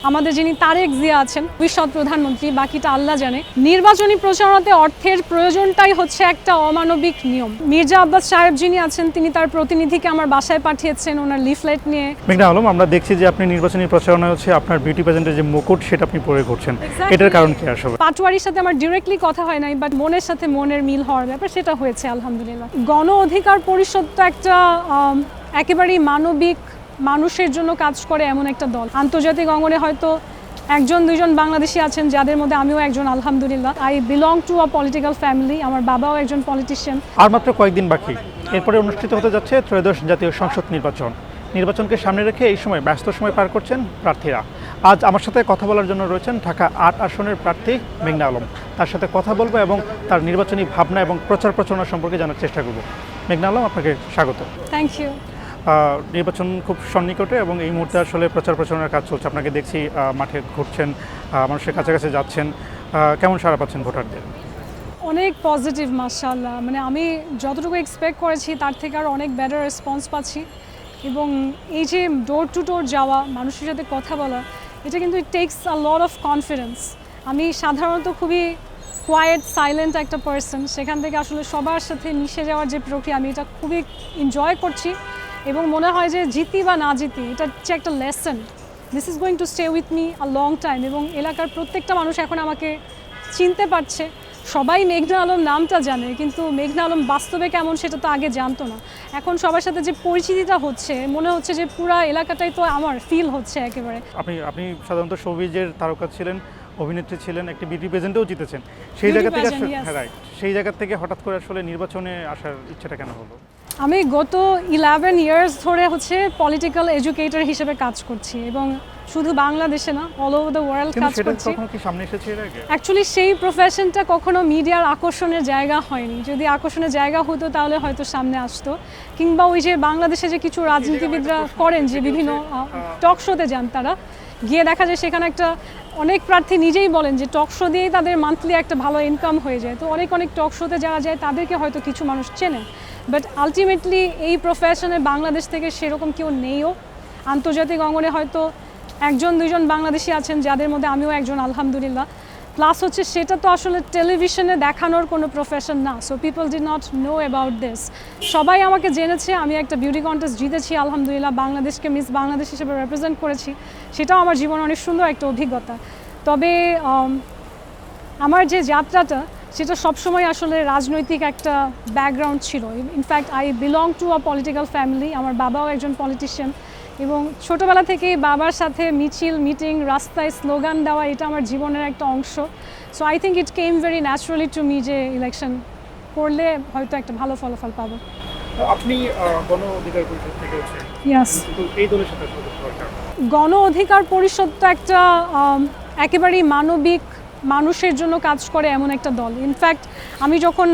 আমাদের যিনি তারেক জিয়া আছেন ভবিষ্যৎ প্রধানমন্ত্রী, বাকিটা আল্লাহ জানে। নির্বাচনী প্রচারণাতে অর্থের প্রয়োজনটাই হচ্ছে একটা অমানবিক নিয়ম। মির্জা আব্বাস সাহেব যিনি আছেন তিনি তার প্রতিনিধিকে আমার বাসায় পাঠিয়েছেন ওনার লিফলেট নিয়ে। মেঘনা আলম, আমরা দেখছি যে আপনি নির্বাচনী প্রচারণা হচ্ছে আপনার বিউটি প্যাজেন্টের যে মুকুট সেটা আপনি পরে করছেন, এটার কারণ কি আসলে? পাটোয়ারির সাথে আমার ডিরেক্টলি কথা হয় নাই, বাট মনের সাথে মনের মিল হওয়ার ব্যাপার সেটা হয়েছে আলহামদুলিল্লাহ। গণ অধিকার পরিষদ তো একটা একেবারেই মানবিক, মানুষের জন্য কাজ করে এমন একটা দল। আন্তর্জাতিক অঙ্গনে হয়তো একজন দুইজন বাংলাদেশি আছেন যাদের মধ্যে আমিও একজন আলহামদুলিল্লাহ। I belong to a political family, আমার বাবাও একজন পলিটিশিয়ান। আর মাত্র কয়েকদিন বাকি, এরপরে অনুষ্ঠিত হতে যাচ্ছে ত্রয়োদশ জাতীয় সংসদ নির্বাচন। নির্বাচনকে সামনে রেখে এই সময় ব্যস্ত সময় পার করছেন প্রার্থীরা। আজ আমার সাথে কথা বলার জন্য রয়েছেন ঢাকা ৮ আসনের প্রার্থী মেঘনা আলম। তার সাথে কথা বলবো এবং তার নির্বাচনী ভাবনা এবং প্রচার প্রচারণা সম্পর্কে জানার চেষ্টা করব। মেঘনা আলম, আপনাকে স্বাগত। Thank you. নির্বাচন খুব সন্নিকটে এবং এই মুহূর্তে আসলে প্রচার প্রচারণার কাজ চলছে। আপনাকে দেখছি মাঠে ঘুরছেন, মানুষের কাছাকাছি যাচ্ছেন। কেমন সাড়া পাচ্ছেন ভোটারদের? অনেক পজিটিভ মাশাআল্লাহ, মানে আমি যতটুকু এক্সপেক্ট করেছি তার থেকে আরও অনেক বেটার রেসপন্স পাচ্ছি। এবং এই যে ডোর টু ডোর যাওয়া, মানুষের সাথে কথা বলা, এটা কিন্তু ইট tax a lot of confidence. আমি সাধারণত খুবই কোয়াইট সাইলেন্ট একটা পার্সন, সেখান থেকে আসলে সবার সাথে মিশে যাওয়ার যে প্রক্রিয়া, আমি এটা খুবই এনজয় করছি। এবং মনে হয় যে জিতি বা না জিতি, এটা হচ্ছে একটা lesson, this is going to stay with me a long time. এবং এলাকার প্রত্যেকটা মানুষ এখন আমাকে চিনতে পারছে। সবাই মেঘনা আলম নামটা জানে, কিন্তু মেঘনা আলম বাস্তবে কেমন সেটা তো আগে জানতো না। এখন সবার সাথে যে পরিচিতিটা হচ্ছে, মনে হচ্ছে যে পুরা এলাকাটাই তো আমার ফিল হচ্ছে একেবারে। আপনি সাধারণত শোবিজের তারকা ছিলেন, অভিনেত্রী ছিলেন, একটি বিউটি প্রেজেন্টেও জিতেছেন। সেই জায়গা থেকে রাইট, সেই জায়গা থেকে হঠাৎ করে আসলে নির্বাচনে আসার ইচ্ছাটা কেন হলো? আমি গত 11 ইয়ার্স ধরে পলিটিক্যাল এডুকেটর হিসেবে কাজ করছি, এবং শুধু বাংলাদেশে না, অল ওভার দ্য ওয়ার্ল্ড কাজ করছি। কখনো কি সামনে এসেছে এর আগে? অ্যাকচুয়ালি সেই প্রফেশনটা কখনো মিডিয়ার আকর্ষণের জায়গা হয়নি। যদি আকর্ষণের জায়গা হতো তাহলে হয়তো সামনে আসতো। কিংবা ওই যে বাংলাদেশে যে কিছু রাজনীতিবিদরা করেন, যে বিভিন্ন টক শোতে যান, তারা গিয়ে দেখা যায় সেখানে একটা অনেক প্রার্থী নিজেই বলেন যে টক শো দিয়েই তাদের মান্থলি একটা ভালো ইনকাম হয়ে যায়। তো অনেক টক শোতে যারা যায় তাদেরকে হয়তো কিছু মানুষ চেনে, বাট আলটিমেটলি এই প্রফেশনে বাংলাদেশ থেকে সেরকম কেউ নেইও। আন্তর্জাতিক অঙ্গনে হয়তো একজন দুইজন বাংলাদেশি আছেন যাদের মধ্যে আমিও একজন আলহামদুলিল্লাহ। প্লাস হচ্ছে সেটা তো আসলে টেলিভিশনে দেখানোর কোনো প্রফেশন না, so people did not know about this. সবাই আমাকে জেনেছে, আমি একটা বিউটি কন্টেস্ট জিতেছি আলহামদুলিল্লাহ, বাংলাদেশকে মিস বাংলাদেশ হিসেবে রিপ্রেজেন্ট করেছি। সেটাও আমার জীবনে অনেক সুন্দর একটা অভিজ্ঞতা। তবে আমার যে যাত্রাটা, সেটা সবসময় আসলে রাজনৈতিক একটা ব্যাকগ্রাউন্ড ছিল। In fact I belong to a political family, আমার বাবাও একজন পলিটিশিয়ান। এবং ছোটোবেলা থেকেই বাবার সাথে মিছিল, মিটিং, রাস্তায় স্লোগান দেওয়া, এটা আমার জীবনের একটা অংশ। So I think it came very naturally to me যে ইলেকশন করলে হয়তো একটা ভালো ফলাফল পাবো। আপনি গণ অধিকার পরিষদ থেকে আছেন, ইয়াস। এই দলের সাথে গণ অধিকার পরিষদ তো একটা একেবারেই মানবিক, মানুষের জন্য কাজ করে এমন একটা দল। ইনফ্যাক্ট আমি যখন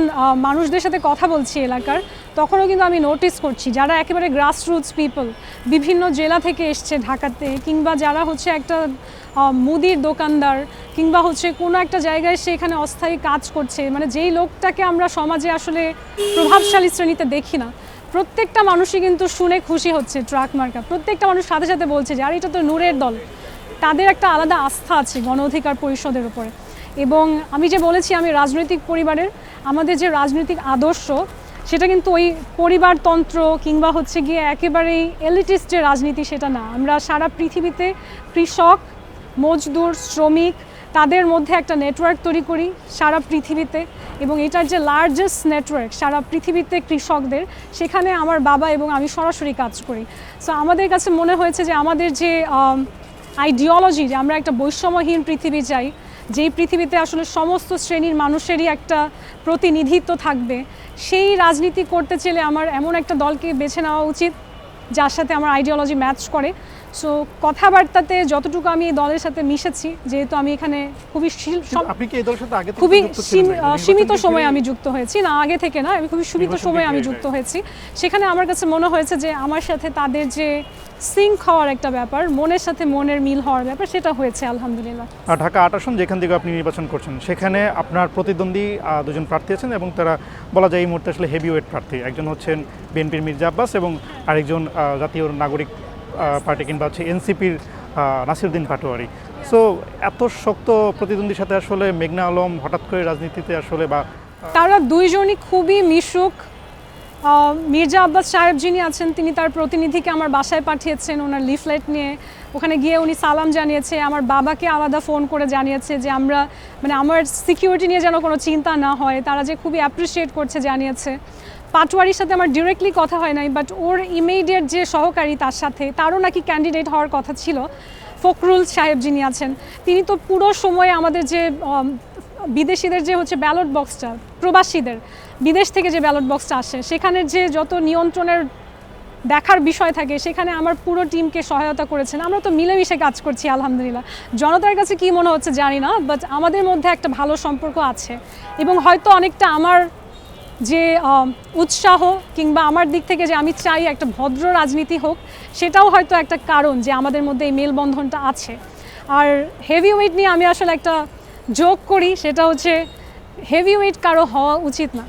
মানুষদের সাথে কথা বলছি এলাকার, তখনও কিন্তু আমি নোটিস করছি যারা একেবারে গ্রাসরুটস পিপল, বিভিন্ন জেলা থেকে এসছে ঢাকাতে, কিংবা যারা হচ্ছে একটা মুদির দোকানদার, কিংবা হচ্ছে কোনো একটা জায়গায় সে এখানে অস্থায়ী কাজ করছে, মানে যেই লোকটাকে আমরা সমাজে আসলে প্রভাবশালী শ্রেণীতে দেখি না, প্রত্যেকটা মানুষই কিন্তু শুনে খুশি হচ্ছে ট্রাক মার্কা। প্রত্যেকটা মানুষ সাথে সাথে বলছে যে আর এটা তো নূরের দল। তাদের একটা আলাদা আস্থা আছে গণ অধিকার পরিষদের উপরে। এবং আমি যে বলেছি আমি রাজনৈতিক পরিবারের, আমাদের যে রাজনৈতিক আদর্শ সেটা কিন্তু ওই পরিবারতন্ত্র কিংবা হচ্ছে গিয়ে একেবারেই এলিটিস্ট যে রাজনীতি সেটা না। আমরা সারা পৃথিবীতে কৃষক, মজদুর, শ্রমিক, তাদের মধ্যে একটা নেটওয়ার্ক তৈরি করি সারা পৃথিবীতে, এবং এটার যে লার্জেস্ট নেটওয়ার্ক সারা পৃথিবীতে কৃষকদের, সেখানে আমার বাবা এবং আমি সরাসরি কাজ করি। সো আমাদের কাছে মনে হয়েছে যে আমাদের যে আইডিওলজি, যে আমরা একটা বৈষম্যহীন পৃথিবী চাই, যেই পৃথিবীতে আসলে সমস্ত শ্রেণীর মানুষেরই একটা প্রতিনিধিত্ব থাকবে, সেই রাজনীতি করতে চাইলে আমার এমন একটা দলকে বেছে নেওয়া উচিত যার সাথে আমার আইডিওলজি ম্যাচ করে। সো কথাবার্তাতে যতটুকু আমি এই দলের সাথে মিশেছি, যেহেতু আমি এখানে খুবই সীমিত সময় আমি যুক্ত হয়েছি, না আগে থেকে না, আমি খুবই সীমিত সময় আমি যুক্ত হয়েছি, সেখানে আমার কাছে মনে হয়েছে যে আমার সাথে তাদের যে সিঙ্ক হওয়ার একটা ব্যাপার, মনের সাথে মনের মিল হওয়ার ব্যাপার, সেটা হয়েছে আলহামদুলিল্লাহ। আর ঢাকা ৮ আসন যেখান থেকে আপনি নির্বাচন করছেন, সেখানে আপনার প্রতিদ্বন্দ্বী দুজন প্রার্থী আছেন এবং তারা বলা যায় এই মুহূর্তে আসলে হেভিওয়েট প্রার্থী। একজন হচ্ছেন বিএনপির মির্জা আব্বাস এবং আরেকজন জাতীয় নাগরিক পার্টি কিংবা হচ্ছে এনসিপির নাসিরউদ্দিন পাটোয়ারি। সো এত শক্ত প্রতিদ্বন্দ্বীর সাথে আসলে মেঘনা আলম হঠাৎ করে রাজনীতিতে আসলে বা তারা দুইজনই খুবই মিশুক। মির্জা আব্বাস সাহেব যিনি আছেন তিনি তার প্রতিনিধিকে আমার বাসায় পাঠিয়েছেন ওনার লিফলেট নিয়ে। ওখানে গিয়ে উনি সালাম জানিয়েছে, আমার বাবাকে আলাদা ফোন করে জানিয়েছে যে আমরা মানে আমার সিকিউরিটি নিয়ে যেন কোনো চিন্তা না হয়, তারা যে খুবই অ্যাপ্রিসিয়েট করছে জানিয়েছে। পাটোয়ারির সাথে আমার ডিরেক্টলি কথা হয় নাই, বাট ওর ইমিডিয়েট যে সহকারী তার সাথে, তারও নাকি ক্যান্ডিডেট হওয়ার কথা ছিল, ফখরুল সাহেব যিনি আছেন, তিনি তো পুরো সময়ে আমাদের যে বিদেশিদের যে হচ্ছে ব্যালট বক্সটা, প্রবাসীদের বিদেশ থেকে যে ব্যালট বক্সটা আসে সেখানের যে যত নিয়ন্ত্রণের দেখার বিষয় থাকে সেখানে আমার পুরো টিমকে সহায়তা করেছেন। আমরা তো মিলেমিশে কাজ করছি আলহামদুলিল্লাহ। জনতার কাছে কী মনে হচ্ছে জানি না, বাট আমাদের মধ্যে একটা ভালো সম্পর্ক আছে এবং হয়তো অনেকটা আমার যে উৎসাহ কিংবা আমার দিক থেকে যে আমি চাই একটা ভদ্র রাজনীতি হোক, সেটাও হয়তো একটা কারণ যে আমাদের মধ্যে এই মেলবন্ধনটা আছে। আর হেভিওয়েট নিয়ে আমি আসলে একটা জোক করি, সেটা হচ্ছে হেভিওয়েট কারো হওয়া উচিত না।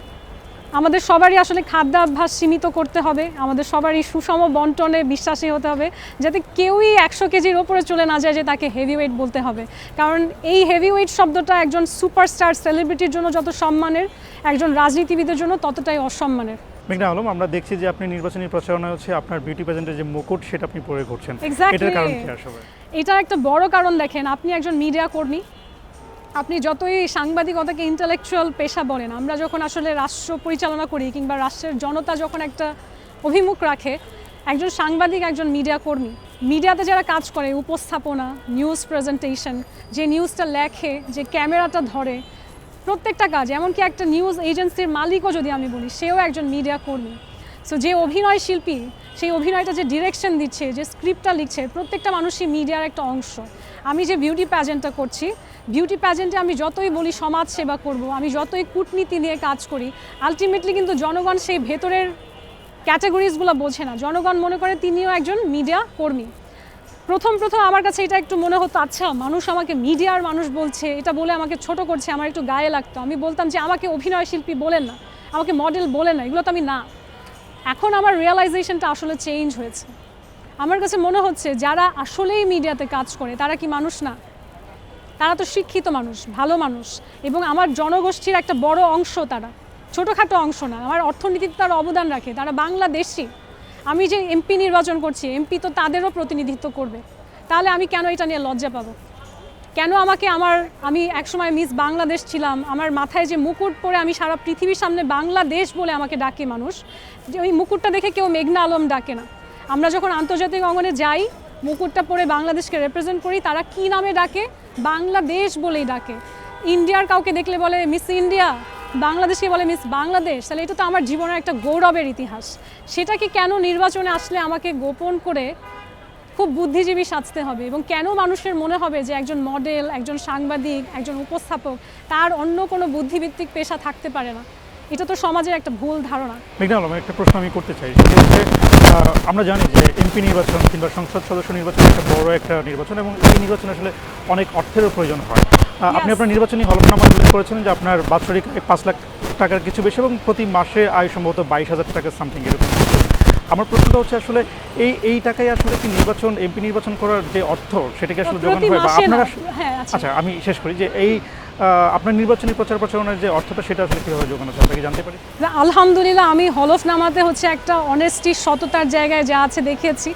আমাদের সবারই আসলে খাদ্যাভ্যাস সীমিত করতে হবে, আমাদের সবারই সুষম বন্টনে বিশ্বাসী হতে হবে, যাতে কেউই 100 কেজির ওপরে চলে না যায় যে তাকে হেভিওয়েট বলতে হবে। কারণ এই হেভিওয়েট শব্দটা একজন সুপারস্টার সেলিব্রিটির জন্য যত সম্মানের, একজন রাজনীতিবিদের জন্য ততটাই অসম্মানের। মেঘনা আলম, আমরা দেখছি যে আপনি নির্বাচনী প্রচারণা হচ্ছে আপনার বিউটি প্যাজেন্টের যে মুকুট সেটা আপনি পরে ঘুরছেন, এটার কারণ কি আসলে? এটার একটা বড় কারণ দেখেন, আপনি একজন মিডিয়া কর্মী, আপনি যতই সাংবাদিকতাকে ইন্টেলেকচুয়াল পেশা বলেন, আমরা যখন আসলে রাষ্ট্র পরিচালনা করি কিংবা রাষ্ট্রের জনতা যখন একটা অভিমুখ রাখে, একজন সাংবাদিক একজন মিডিয়া কর্মী, মিডিয়াতে যারা কাজ করে, উপস্থাপনা, নিউজ প্রেজেন্টেশন, যে নিউজটা লেখে, যে ক্যামেরাটা ধরে, প্রত্যেকটা কাজ, এমনকি একটা নিউজ এজেন্সির মালিকও যদি আমি বলি, সেও একজন মিডিয়া কর্মী। সো যে অভিনয় শিল্পী, সেই অভিনয়টা যে ডিরেকশন দিচ্ছে, যে স্ক্রিপ্টটা লিখছে, প্রত্যেকটা মানুষই মিডিয়ার একটা অংশ। আমি যে বিউটি প্যাজেন্টটা করছি, বিউটি প্যাজেন্টে আমি যতই বলি সমাজ সেবা করব, আমি যতই কূটনীতি নিয়ে কাজ করি, আলটিমেটলি কিন্তু জনগণ সেই ভেতরের ক্যাটাগরিজগুলো বোঝে না। জনগণ মনে করে তিনিও একজন মিডিয়া কর্মী। প্রথম আমার কাছে এটা একটু মনে হতো, আচ্ছা মানুষ আমাকে মিডিয়ার মানুষ বলছে, এটা বলে আমাকে ছোট করছে, আমার একটু গায়ে লাগতো। আমি বলতাম যে আমাকে অভিনয় শিল্পী বলেন না, আমাকে মডেল বলেন না, এগুলো তো আমি না। এখন আমার রিয়েলাইজেশনটা আসলে চেঞ্জ হয়েছে। আমার কাছে মনে হচ্ছে যারা আসলেই মিডিয়াতে কাজ করে তারা কি মানুষ না? তারা তো শিক্ষিত মানুষ, ভালো মানুষ, এবং আমার জনগোষ্ঠীর একটা বড় অংশ, তারা ছোটোখাটো অংশ না, আমার অর্থনীতিতে তারা অবদান রাখে, তারা বাংলাদেশি। আমি যে এমপি নির্বাচন করছি, এমপি তো তাদেরও প্রতিনিধিত্ব করবে, তাহলে আমি কেন এটা নিয়ে লজ্জা পাবো? কেন আমাকে আমি একসময় মিস বাংলাদেশ ছিলাম, আমার মাথায় যে মুকুট পরে আমি সারা পৃথিবীর সামনে বাংলাদেশ বলে আমাকে ডাকে মানুষ, যে ওই মুকুটটা দেখে কেউ মেঘনা আলম ডাকে না। আমরা যখন আন্তর্জাতিক অঙ্গনে যাই, মুকুটটা পরে বাংলাদেশকে রিপ্রেজেন্ট করি, তারা কি নামে ডাকে? বাংলাদেশ বলেই ডাকে। ইন্ডিয়ার কাউকে দেখলে বলে মিস ইন্ডিয়া, বাংলাদেশকে বলে মিস বাংলাদেশ। তাহলে এটা তো আমার জীবনের একটা গৌরবের ইতিহাস। সেটাকে কেন নির্বাচনে আসলে আমাকে গোপন করে খুব বুদ্ধিজীবী সাজতে হবে? এবং কেন মানুষের মনে হবে যে একজন মডেল, একজন সাংবাদিক, একজন উপস্থাপক, তার অন্য কোনো বুদ্ধিভিত্তিক পেশা থাকতে পারে না? এটা তো সমাজের একটা ভুল ধারণা। মেঘনা আলম, একটা প্রশ্ন আমি করতে চাই, সেটা হচ্ছে আমরা জানি যে এমপি নির্বাচন কিংবা সংসদ সদস্য নির্বাচন একটা বড় একটা নির্বাচন, এবং এই নির্বাচনে আসলে অনেক অর্থেরও প্রয়োজন হয়। আপনি আপনার নির্বাচনী হলফনামা উল্লেখ করেছেন যে আপনার বাৎসরিক 5 লাখ টাকার কিছু বেশি এবং প্রতি মাসে আয় সম্ভবত 22,000 টাকা সামথিং এরকম। আমার প্রশ্নটা হচ্ছে আসলে এই টাকায় আসলে কি নির্বাচন, এমপি নির্বাচন করার যে অর্থ সেটাকে আসলে যোগান হয় বা আপনারা? আচ্ছা, আমি শেষ করি যে এই আপনার নির্বাচনী প্রচারণার যে অর্থটা সেটা আসলে কীভাবে যোগানো হচ্ছে, আপনাকে জানতে পারি? আলহামদুলিল্লাহ, আমি হলফনামাতে হচ্ছে একটা অনেস্টি, সততার জায়গায় যা আছে দেখিয়েছি।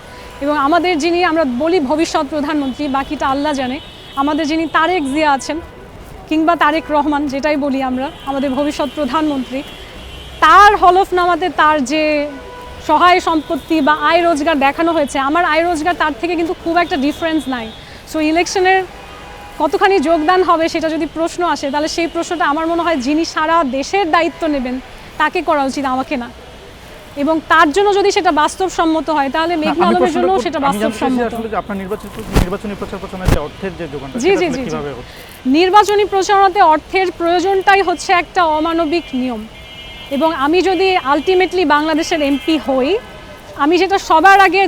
এবং আমাদের যিনি, আমরা বলি ভবিষ্যৎ প্রধানমন্ত্রী, বাকিটা আল্লাহ জানে, আমাদের যিনি তারেক জিয়া আছেন কিংবা তারেক রহমান, যেটাই বলি আমরা, আমাদের ভবিষ্যৎ প্রধানমন্ত্রী, তার হলফনামাতে তার যে সহায় সম্পত্তি বা আয় রোজগার দেখানো হয়েছে, আমার আয় রোজগার তার থেকে কিন্তু খুব একটা ডিফারেন্স নাই। সো ইলেকশনের কতখানি যোগদান হবে সেটা যদি প্রশ্ন আসে, তাহলে সেই প্রশ্নটা আমার মনে হয় যিনি সারা দেশের দায়িত্ব নেবেন তাকে করা উচিত, আমাকে না। এবং তার জন্য যদি সেটা বাস্তবসম্মত হয়, তাহলে মেঘনা আলমের জন্য সেটা বাস্তবসম্মত। আপনার নির্বাচনী প্রচারণার যে অর্থের যে যোগানটা, জি, নির্বাচনী প্রচারণাতে অর্থের প্রয়োজনটাই হচ্ছে একটা অমানবিক নিয়ম। এবং আমি যদি আলটিমেটলি বাংলাদেশের এমপি হই, আমি যেটা সবার আগে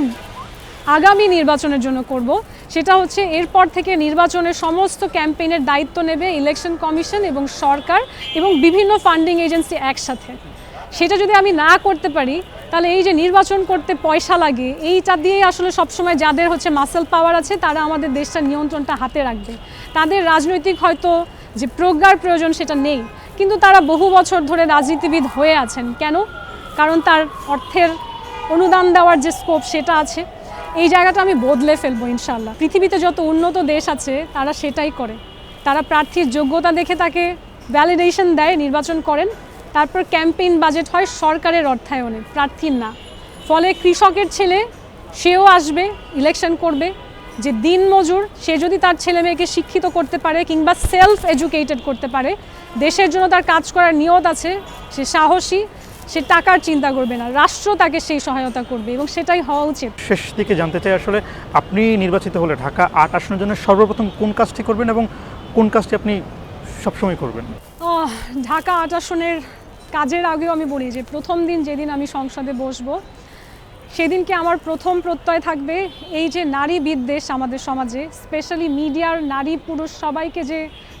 আগামী নির্বাচনের জন্য করব, সেটা হচ্ছে এরপর থেকে নির্বাচনের সমস্ত ক্যাম্পেইনের দায়িত্ব নেবে ইলেকশন কমিশন এবং সরকার এবং বিভিন্ন ফান্ডিং এজেন্সি একসাথে। সেটা যদি আমি না করতে পারি, তাহলে এই যে নির্বাচন করতে পয়সা লাগে, এইটা দিয়েই আসলে সবসময় যাদের হচ্ছে মাসেল পাওয়ার আছে তারা আমাদের দেশটার নিয়ন্ত্রণটা হাতে রাখবে। তাদের রাজনৈতিক হয়তো যে প্রজ্ঞার প্রয়োজন সেটা নেই, কিন্তু তারা বহু বছর ধরে রাজনীতিবিদ হয়ে আছেন। কেন? কারণ তার অর্থের অনুদান দেওয়ার যে স্কোপ সেটা আছে। এই জায়গাটা আমি বদলে ফেলবো ইনশাল্লাহ। পৃথিবীতে যত উন্নত দেশ আছে তারা সেটাই করে। তারা প্রার্থীর যোগ্যতা দেখে তাকে ভ্যালিডেশন দেয়, নির্বাচন করেন, তারপর ক্যাম্পেইন বাজেট হয় সরকারের অর্থায়নে, প্রার্থীর না। ফলে কৃষকের ছেলে সেও আসবে, ইলেকশন করবে। যে দিনমজুর সে যদি তার ছেলে মেয়েকে শিক্ষিত করতে পারে কিংবা সেলফ এডুকেটেড করতে পারে, দেশের জন্য তার কাজ করার নিয়ত আছে, সে সাহসী, সে টাকার চিন্তা করবে না, রাষ্ট্র তাকে সেই সহায়তা করবে এবং সেটাই হওয়া উচিত। শেষ দিকে জানতে চাই আসলে আপনি নির্বাচিত হলে ঢাকা ৮ আসনের জন্য সর্বপ্রথম কোন কাজটি করবেন এবং কোন কাজটি আপনি সবসময় করবেন? ঢাকা ৮ আসনের কাজের আগেও আমি বলি যে প্রথম দিন যেদিন আমি সংসদে বসবো সেদিনকে আমার প্রথম প্রত্যয় থাকবে এই যে নারী বিদ্বেষ আমাদের সমাজে, স্পেশালি মিডিয়ার নারী পুরুষ সবাইকে যে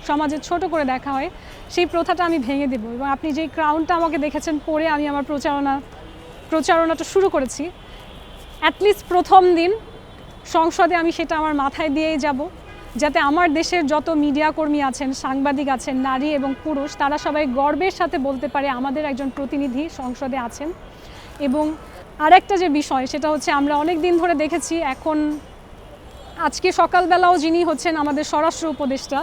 সমাজে ছোট করে দেখা হয়, সেই প্রথাটা আমি ভেঙে দেব। এবং আপনি যেই ক্রাউনটা আমাকে দেখেছেন পরে আমি আমার প্রচারণাটা শুরু করেছি, অ্যাটলিস্ট প্রথম দিন সংসদে আমি সেটা আমার মাথায় দিয়েই যাব, যাতে আমার দেশের যত মিডিয়া কর্মী আছেন, সাংবাদিক আছেন, নারী এবং পুরুষ, তারা সবাই গর্বের সাথে বলতে পারে আমাদের একজন প্রতিনিধি সংসদে আছেন। এবং আরেকটা যে বিষয় সেটা হচ্ছে আমরা অনেক দিন ধরে দেখেছি, এখন আজকে সকালবেলাও যিনি হচ্ছেন আমাদের স্বরাষ্ট্র উপদেষ্টা,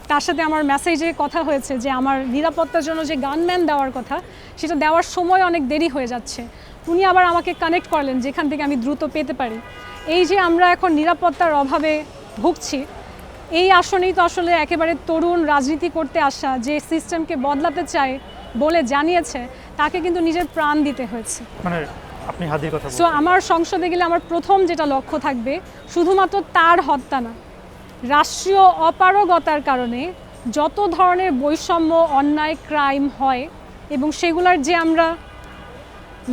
তার সাথে আমার মেসেজে কথা হয়েছে যে আমার নিরাপত্তার জন্য যে গানম্যান দেওয়ার কথা সেটা দেওয়ার সময় অনেক দেরি হয়ে যাচ্ছে। উনি আবার আমাকে কানেক্ট করলেন যেখান থেকে আমি দ্রুত পেতে পারি। এই যে আমরা এখন নিরাপত্তার অভাবে ভুগছি, এই আসনেই তো আসলে একেবারে তরুণ রাজনীতি করতে আসা যে সিস্টেমকে বদলাতে চায় বলে জানিয়েছে, তাকে কিন্তু নিজের প্রাণ দিতে হয়েছে। মানে আপনি হাদির কথা সো আমার সংসদে গেলে আমার প্রথম যেটা লক্ষ্য থাকবে, শুধুমাত্র তার হত্যা না, রাষ্ট্রীয় অপারগতার কারণে যত ধরনের বৈষম্য, অন্যায়, ক্রাইম হয় এবং সেগুলোর যে আমরা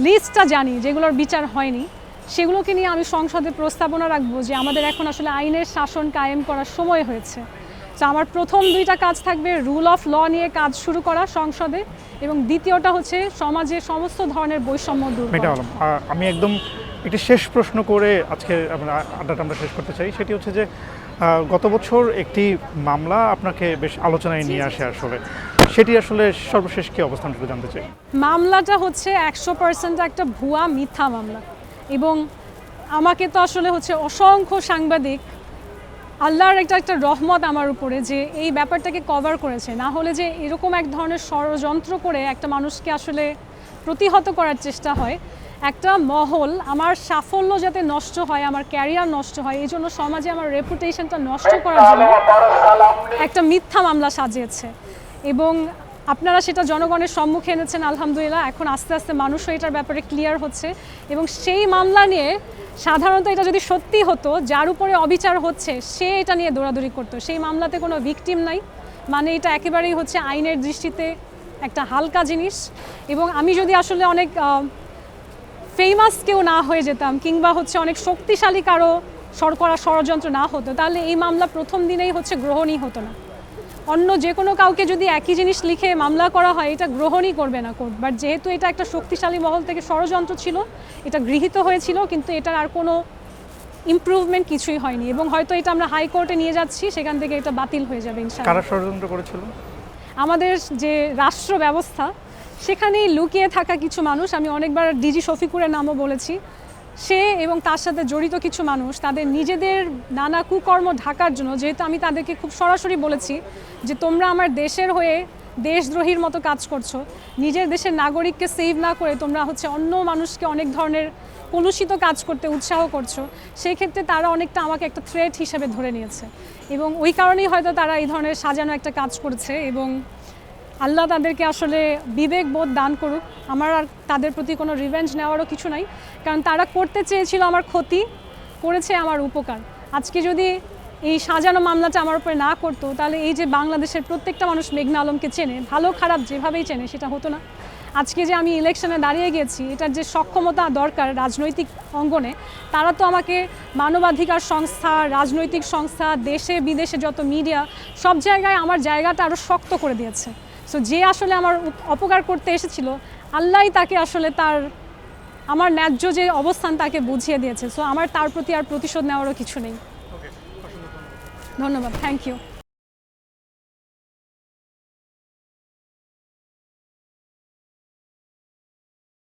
লিস্টটা জানি যেগুলোর বিচার হয়নি, সেগুলোকে নিয়ে আমি সংসদে প্রস্তাবনা রাখবো যে আমাদের এখন আসলে আইনের শাসন কায়েম করার সময় হয়েছে। তো আমার প্রথম দুইটা কাজ থাকবে রুল অফ ল নিয়ে কাজ শুরু করা সংসদে, এবং দ্বিতীয়টা হচ্ছে সমাজে সমস্ত ধরনের বৈষম্য দূর করা। আমি একদম একটি শেষ প্রশ্ন করে আজকে আড্ডাটা আমরা শেষ করতে চাই। সেটি হচ্ছে যে গত বছর একটি মামলা আপনাকে বেশ আলোচনায় নিয়ে আসে, আসলে সেটি আসলে সর্বশেষ কী অবস্থান একটু জানতে চাই। মামলাটা হচ্ছে 100% একটা ভুয়া মিথ্যা মামলা, এবং আমাকে তো আসলে হচ্ছে অসংখ্য সাংবাদিক, আল্লাহর একটা রহমত আমার উপরে যে এই ব্যাপারটাকে কভার করেছে। না হলে যে এরকম এক ধরনের ষড়যন্ত্র করে একটা মানুষকে আসলে প্রতিহত করার চেষ্টা হয়, একটা মহল আমার সাফল্য যাতে নষ্ট হয়, আমার ক্যারিয়ার নষ্ট হয়, এই জন্য সমাজে আমার রেপুটেশনটা নষ্ট করার জন্য একটা মিথ্যা মামলা সাজিয়েছে। এবং আপনারা সেটা জনগণের সম্মুখে এনেছেন আলহামদুলিল্লাহ। এখন আস্তে আস্তে মানুষও এটার ব্যাপারে ক্লিয়ার হচ্ছে, এবং সেই মামলা নিয়ে সাধারণত এটা যদি সত্যি হতো, যার উপরে অবিচার হচ্ছে সে এটা নিয়ে দৌড়াদৌড়ি করতো। সেই মামলাতে কোনো ভিকটিম নাই, মানে এটা একেবারেই হচ্ছে আইনের দৃষ্টিতে একটা হালকা জিনিস। এবং আমি যদি আসলে অনেক ফেমাস কেউ না হয়ে যেতাম কিংবা হচ্ছে অনেক শক্তিশালী কারো করা ষড়যন্ত্র না হতো, তাহলে এই মামলা প্রথম দিনেই হচ্ছে গ্রহণই হতো না। অন্য যে কোনো কাউকে যদি একই জিনিস লিখে মামলা করা হয়, এটা গ্রহণই করবে না কোর্ট। বাট যেহেতু এটা একটা শক্তিশালী মহল থেকে ষড়যন্ত্র ছিল, এটা গৃহীত হয়েছিল, কিন্তু এটার আর কোনো ইমপ্রুভমেন্ট কিছুই হয়নি। এবং হয়তো এটা আমরা হাইকোর্টে নিয়ে যাচ্ছি, সেখান থেকে এটা বাতিল হয়ে যাবে ইনশাআল্লাহ। কারা ষড়যন্ত্র করেছিল? আমাদের যে রাষ্ট্র ব্যবস্থা, সেখানেই লুকিয়ে থাকা কিছু মানুষ, আমি অনেকবার ডিজি শফিকুরের নামও বলেছি, সে এবং তার সাথে জড়িত কিছু মানুষ তাদের নিজেদের নানা কুকর্ম ঢাকার জন্য, যেহেতু আমি তাদেরকে খুব সরাসরি বলেছি যে তোমরা আমার দেশের হয়ে দেশদ্রোহীর মতো কাজ করছো, নিজের দেশের নাগরিককে সেভ না করে তোমরা হচ্ছে অন্য মানুষকে অনেক ধরনের কলুষিত কাজ করতে উৎসাহ করছো, সেই ক্ষেত্রে তারা অনেকটা আমাকে একটা থ্রেট হিসেবে ধরে নিয়েছে। এবং ওই কারণেই হয়তো তারা এই ধরনের সাজানো একটা কাজ করেছে, এবং আল্লাহ তাদেরকে আসলে বিবেক বোধ দান করুক। আমার আর তাদের প্রতি কোনো রিভেঞ্জ নেওয়ারও কিছু নাই, কারণ তারা করতে চেয়েছিল আমার ক্ষতি, করেছে আমার উপকার। আজকে যদি এই সাজানো মামলাটা আমার উপরে না করতো, তাহলে এই যে বাংলাদেশের প্রত্যেকটা মানুষ মেঘনা আলমকে চেনে, ভালো খারাপ যেভাবেই চেনে, সেটা হতো না। আজকে যে আমি ইলেকশনে দাঁড়িয়ে গেছি, এটার যে সক্ষমতা দরকার রাজনৈতিক অঙ্গনে, তারা তো আমাকে মানবাধিকার সংস্থা, রাজনৈতিক সংস্থা, দেশে বিদেশে যত মিডিয়া, সব জায়গায় আমার জায়গাটা আরও শক্ত করে দিয়েছে। সো যে আসলে আমার অপকার করতে এসেছিল, আল্লাহই তাকে আসলে তার আমার ন্যায্য যে অবস্থান তাকে বুঝিয়ে দিয়েছে। সো আমার তার প্রতি আর প্রতিশোধ নেওয়ারও কিছু নেই। ধন্যবাদ, থ্যাংক ইউ।